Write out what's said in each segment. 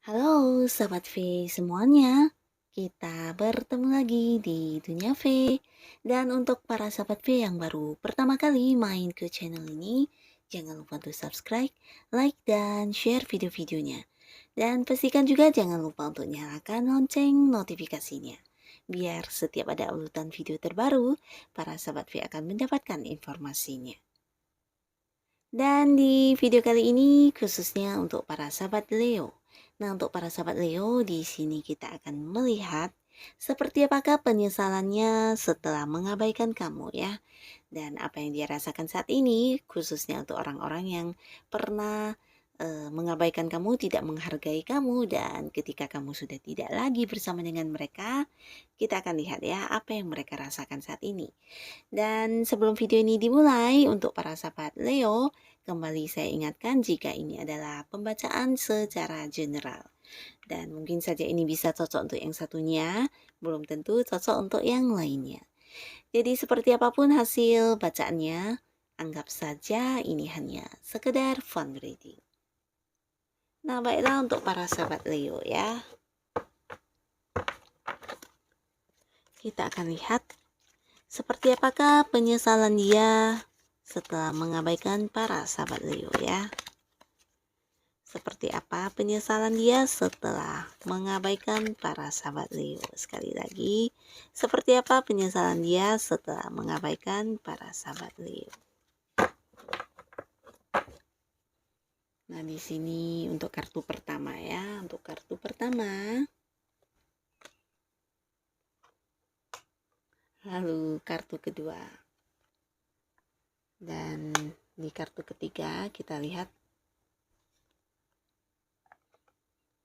Halo Sobat V semuanya, kita bertemu lagi di Dunia V. Dan untuk para Sobat V yang baru pertama kali main ke channel ini, jangan lupa untuk subscribe, like, dan share video-videonya. Dan pastikan juga jangan lupa untuk nyalakan lonceng notifikasinya. Biar setiap ada uploadan video terbaru, para Sobat V akan mendapatkan informasinya. Dan di video kali ini khususnya untuk para sahabat Leo. Nah, untuk para sahabat Leo, di sini kita akan melihat seperti apakah penyesalannya setelah mengabaikan kamu ya. Dan apa yang dia rasakan saat ini khususnya untuk orang-orang yang pernah mengabaikan kamu, tidak menghargai kamu, dan ketika kamu sudah tidak lagi bersama dengan mereka, kita akan lihat ya apa yang mereka rasakan saat ini. Dan sebelum video ini dimulai, untuk para sahabat Leo, kembali saya ingatkan jika ini adalah pembacaan secara general. Dan mungkin saja ini bisa cocok untuk yang satunya, belum tentu cocok untuk yang lainnya. Jadi seperti apapun hasil bacaannya, anggap saja ini hanya sekedar fun reading. Nah, baiklah untuk para sahabat Leo ya. Kita akan lihat seperti apakah penyesalan dia setelah mengabaikan para sahabat Leo ya. Seperti apa penyesalan dia setelah mengabaikan para sahabat Leo. Sekali lagi, seperti apa penyesalan dia setelah mengabaikan para sahabat Leo. Nah, di sini untuk kartu pertama ya. Untuk kartu pertama. Lalu kartu kedua. Dan di kartu ketiga kita lihat.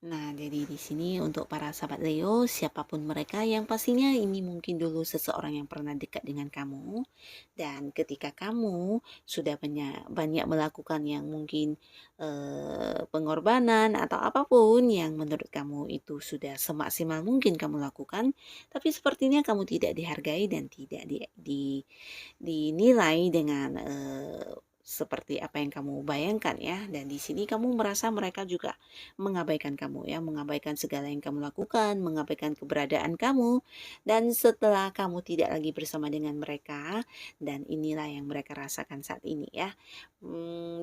Nah, jadi di sini untuk para sahabat Leo, siapapun mereka yang pastinya ini mungkin dulu seseorang yang pernah dekat dengan kamu. Dan ketika kamu sudah banyak melakukan yang mungkin pengorbanan atau apapun yang menurut kamu itu sudah semaksimal mungkin kamu lakukan, tapi sepertinya kamu tidak dihargai dan tidak dinilai dengan seperti apa yang kamu bayangkan ya. Dan di sini kamu merasa mereka juga mengabaikan kamu ya, mengabaikan segala yang kamu lakukan, mengabaikan keberadaan kamu. Dan setelah kamu tidak lagi bersama dengan mereka, dan inilah yang mereka rasakan saat ini ya.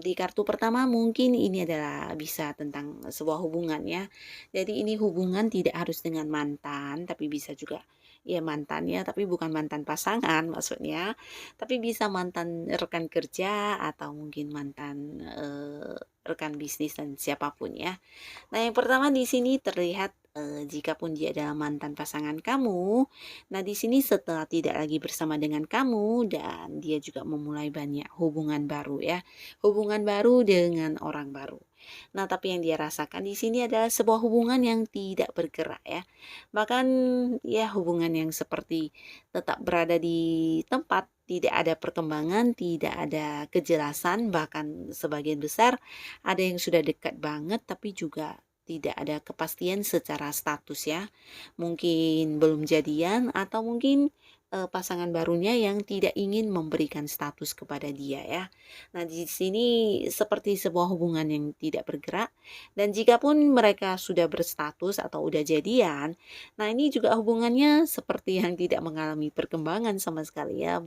Di kartu pertama mungkin ini adalah bisa tentang sebuah hubungan ya. Jadi ini hubungan tidak harus dengan mantan, tapi bisa juga ya mantan ya, tapi bukan mantan pasangan maksudnya, tapi bisa mantan rekan kerja atau mungkin mantan rekan bisnis dan siapapun ya. Nah, yang pertama di sini terlihat jikapun dia adalah mantan pasangan kamu, nah di sini setelah tidak lagi bersama dengan kamu dan dia juga memulai banyak hubungan baru ya, hubungan baru dengan orang baru. Nah, tapi yang dia rasakan di sini adalah sebuah hubungan yang tidak bergerak ya. Bahkan ya hubungan yang seperti tetap berada di tempat, tidak ada perkembangan, tidak ada kejelasan, bahkan sebagian besar ada yang sudah dekat banget tapi juga tidak ada kepastian secara status ya. Mungkin belum jadian atau mungkin pasangan barunya yang tidak ingin memberikan status kepada dia ya. Nah, di sini seperti sebuah hubungan yang tidak bergerak, dan jikapun mereka sudah berstatus atau udah jadian, nah ini juga hubungannya seperti yang tidak mengalami perkembangan sama sekali ya,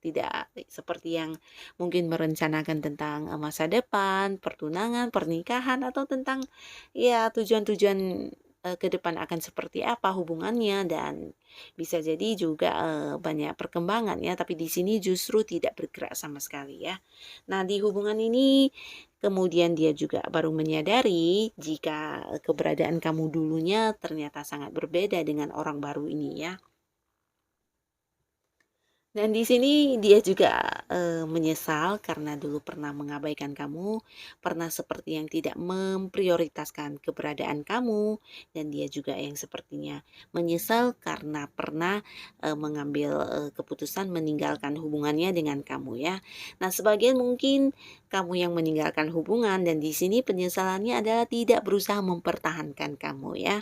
tidak seperti yang mungkin merencanakan tentang masa depan, pertunangan, pernikahan, atau tentang ya tujuan-tujuan ke depan akan seperti apa hubungannya, dan bisa jadi juga banyak perkembangan ya, tapi di sini justru tidak bergerak sama sekali ya. Nah, di hubungan ini kemudian dia juga baru menyadari jika keberadaan kamu dulunya ternyata sangat berbeda dengan orang baru ini ya. Dan di sini dia juga, menyesal karena dulu pernah mengabaikan kamu, pernah seperti yang tidak memprioritaskan keberadaan kamu, dan dia juga yang sepertinya menyesal karena pernah, mengambil, keputusan meninggalkan hubungannya dengan kamu ya. Nah, sebagian mungkin kamu yang meninggalkan hubungan dan di sini penyesalannya adalah tidak berusaha mempertahankan kamu ya.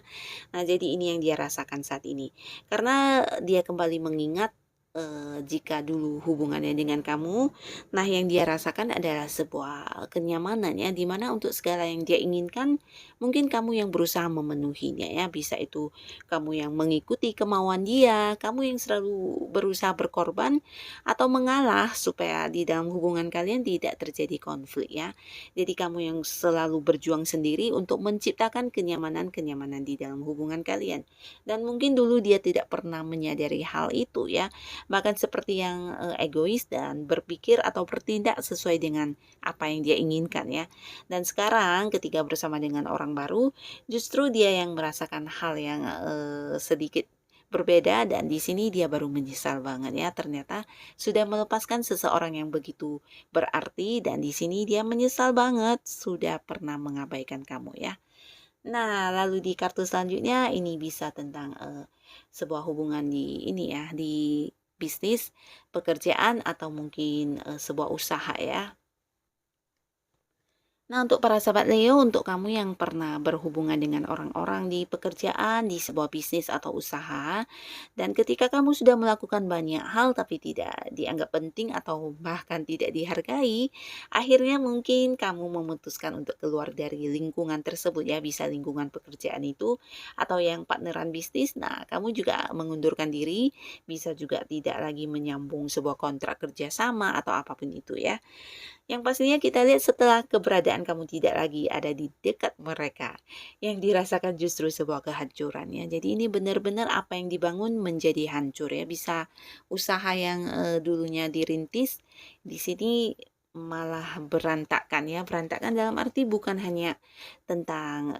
Nah, jadi ini yang dia rasakan saat ini. Karena dia kembali mengingat, jika dulu hubungannya dengan kamu, nah yang dia rasakan adalah sebuah kenyamanan ya, di mana untuk segala yang dia inginkan, mungkin kamu yang berusaha memenuhinya ya. Bisa itu kamu yang mengikuti kemauan dia, kamu yang selalu berusaha berkorban atau mengalah supaya di dalam hubungan kalian tidak terjadi konflik ya. Jadi kamu yang selalu berjuang sendiri untuk menciptakan kenyamanan-kenyamanan di dalam hubungan kalian. Dan mungkin dulu dia tidak pernah menyadari hal itu ya. Bahkan seperti yang egois dan berpikir atau bertindak sesuai dengan apa yang dia inginkan ya. Dan sekarang ketika bersama dengan orang baru, justru dia yang merasakan hal yang sedikit berbeda dan di sini dia baru menyesal banget ya ternyata sudah melepaskan seseorang yang begitu berarti dan di sini dia menyesal banget sudah pernah mengabaikan kamu ya. Nah, lalu di kartu selanjutnya ini bisa tentang sebuah hubungan di ini ya, di bisnis, pekerjaan atau mungkin sebuah usaha ya. Nah, untuk para sahabat Leo, untuk kamu yang pernah berhubungan dengan orang-orang di pekerjaan, di sebuah bisnis atau usaha, dan ketika kamu sudah melakukan banyak hal tapi tidak dianggap penting atau bahkan tidak dihargai, akhirnya mungkin kamu memutuskan untuk keluar dari lingkungan tersebut ya, bisa lingkungan pekerjaan itu atau yang partneran bisnis. Nah, kamu juga mengundurkan diri, bisa juga tidak lagi menyambung sebuah kontrak kerjasama atau apapun itu ya. Yang pastinya kita lihat setelah keberadaan kamu tidak lagi ada di dekat mereka, yang dirasakan justru sebuah kehancuran ya. Jadi ini benar-benar apa yang dibangun menjadi hancur ya. Bisa usaha yang dulunya dirintis, di sini malah berantakan ya. Berantakan dalam arti bukan hanya tentang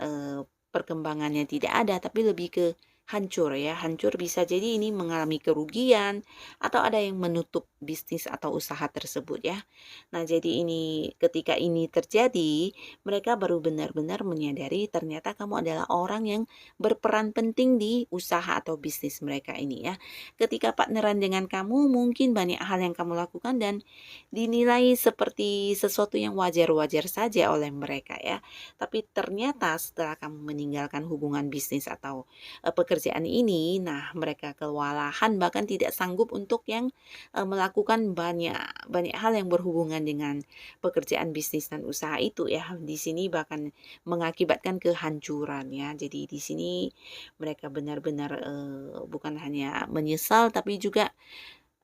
perkembangannya tidak ada, tapi lebih ke hancur ya. Hancur bisa jadi ini mengalami kerugian atau ada yang menutup bisnis atau usaha tersebut ya. Nah, jadi ini ketika ini terjadi, mereka baru benar-benar menyadari ternyata kamu adalah orang yang berperan penting di usaha atau bisnis mereka ini ya. Ketika partneran dengan kamu, mungkin banyak hal yang kamu lakukan dan dinilai seperti sesuatu yang wajar-wajar saja oleh mereka ya. Tapi ternyata setelah kamu meninggalkan hubungan bisnis atau pekerjaan ini, nah mereka kewalahan bahkan tidak sanggup untuk yang melakukan banyak banyak hal yang berhubungan dengan pekerjaan bisnis dan usaha itu ya. Di sini bahkan mengakibatkan kehancuran ya. Jadi di sini mereka benar-benar bukan hanya menyesal tapi juga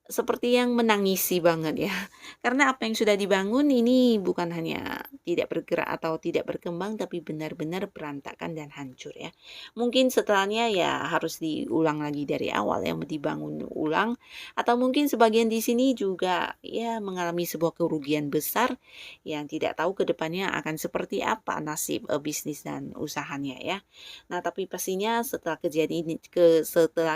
seperti yang menangisi banget ya. Karena apa yang sudah dibangun ini bukan hanya tidak bergerak atau tidak berkembang tapi benar-benar berantakan dan hancur ya. Mungkin setelahnya ya harus diulang lagi dari awal ya, dibangun ulang atau mungkin sebagian di sini juga ya mengalami sebuah kerugian besar yang tidak tahu ke depannya akan seperti apa nasib bisnis dan usahanya ya. Nah, tapi pastinya setelah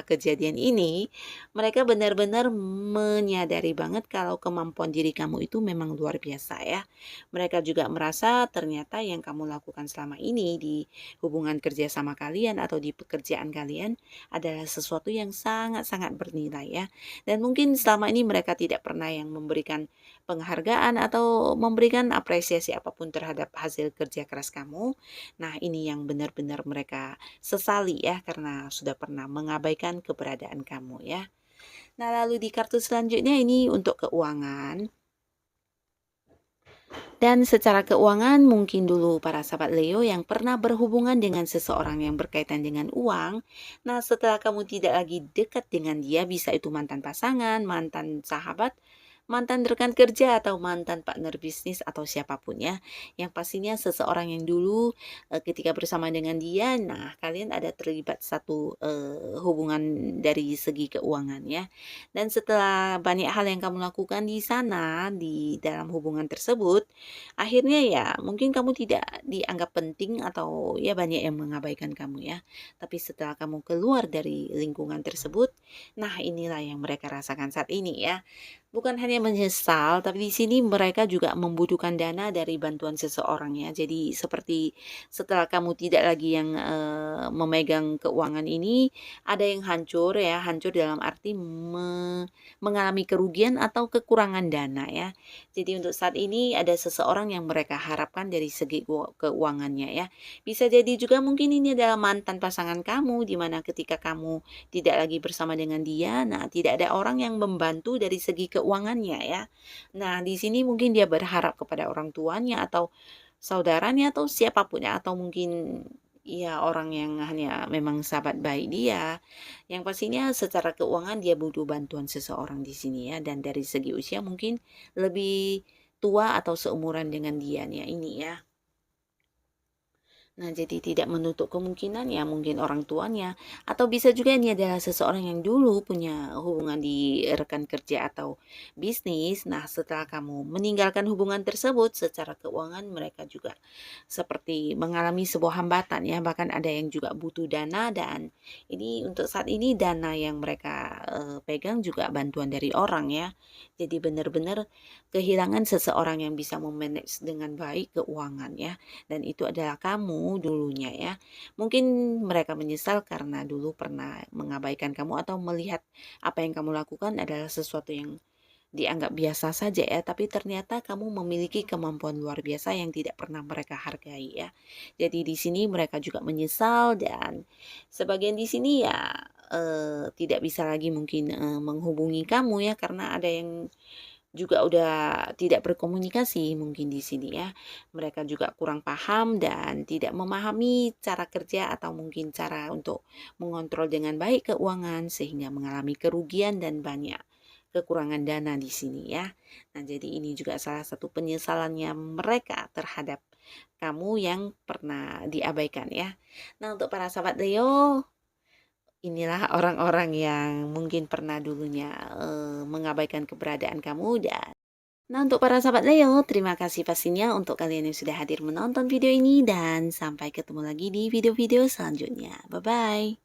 kejadian ini mereka benar-benar menyadari banget kalau kemampuan diri kamu itu memang luar biasa ya. Mereka juga merasa ternyata yang kamu lakukan selama ini di hubungan kerja sama kalian atau di pekerjaan kalian adalah sesuatu yang sangat-sangat bernilai ya. Dan mungkin selama ini mereka tidak pernah yang memberikan penghargaan atau memberikan apresiasi apapun terhadap hasil kerja keras kamu. Nah, ini yang benar-benar mereka sesali ya karena sudah pernah mengabaikan keberadaan kamu ya. Nah, lalu di kartu selanjutnya ini untuk keuangan. Dan secara keuangan mungkin dulu para sahabat Leo yang pernah berhubungan dengan seseorang yang berkaitan dengan uang. Nah, setelah kamu tidak lagi dekat dengan dia, bisa itu mantan pasangan, mantan sahabat, mantan rekan kerja atau mantan partner bisnis atau siapapun ya. Yang pastinya seseorang yang dulu ketika bersama dengan dia, nah kalian ada terlibat satu hubungan dari segi keuangan ya. Dan setelah banyak hal yang kamu lakukan di sana, di dalam hubungan tersebut, akhirnya ya mungkin kamu tidak dianggap penting atau ya banyak yang mengabaikan kamu ya. Tapi setelah kamu keluar dari lingkungan tersebut, nah inilah yang mereka rasakan saat ini ya. Bukan hanya menyesal, tapi di sini mereka juga membutuhkan dana dari bantuan seseorang ya. Jadi seperti setelah kamu tidak lagi yang memegang keuangan ini, ada yang hancur ya, hancur dalam arti mengalami kerugian atau kekurangan dana ya. Jadi untuk saat ini ada seseorang yang mereka harapkan dari segi keuangannya ya. Bisa jadi juga mungkin ini adalah mantan pasangan kamu, di mana ketika kamu tidak lagi bersama dengan dia, nah tidak ada orang yang membantu dari segi keuangannya ya. Nah, di sini mungkin dia berharap kepada orang tuanya atau saudaranya atau siapapun ya, atau mungkin ya orang yang hanya memang sahabat baik dia. Yang pastinya secara keuangan dia butuh bantuan seseorang di sini ya, dan dari segi usia mungkin lebih tua atau seumuran dengan dia nih ya ini ya. Nah, jadi tidak menutup kemungkinan ya mungkin orang tuanya atau bisa juga ini adalah seseorang yang dulu punya hubungan di rekan kerja atau bisnis. Nah, setelah kamu meninggalkan hubungan tersebut secara keuangan mereka juga seperti mengalami sebuah hambatan ya, bahkan ada yang juga butuh dana dan ini untuk saat ini dana yang mereka pegang juga bantuan dari orang ya. Jadi benar-benar kehilangan seseorang yang bisa memanage dengan baik keuangan ya, dan itu adalah kamu dulunya ya. Mungkin mereka menyesal karena dulu pernah mengabaikan kamu atau melihat apa yang kamu lakukan adalah sesuatu yang dianggap biasa saja ya, tapi ternyata kamu memiliki kemampuan luar biasa yang tidak pernah mereka hargai ya. Jadi di sini mereka juga menyesal dan sebagian di sini ya tidak bisa lagi mungkin menghubungi kamu ya karena ada yang juga udah tidak berkomunikasi mungkin di sini ya. Mereka juga kurang paham dan tidak memahami cara kerja atau mungkin cara untuk mengontrol dengan baik keuangan sehingga mengalami kerugian dan banyak kekurangan dana di sini ya. Nah, jadi ini juga salah satu penyesalannya mereka terhadap kamu yang pernah diabaikan ya. Nah, untuk para sahabat Leo, inilah orang-orang yang mungkin pernah dulunya mengabaikan keberadaan kamu dan nah untuk para sahabat Leo, terima kasih pastinya untuk kalian yang sudah hadir menonton video ini dan sampai ketemu lagi di video-video selanjutnya. Bye-bye.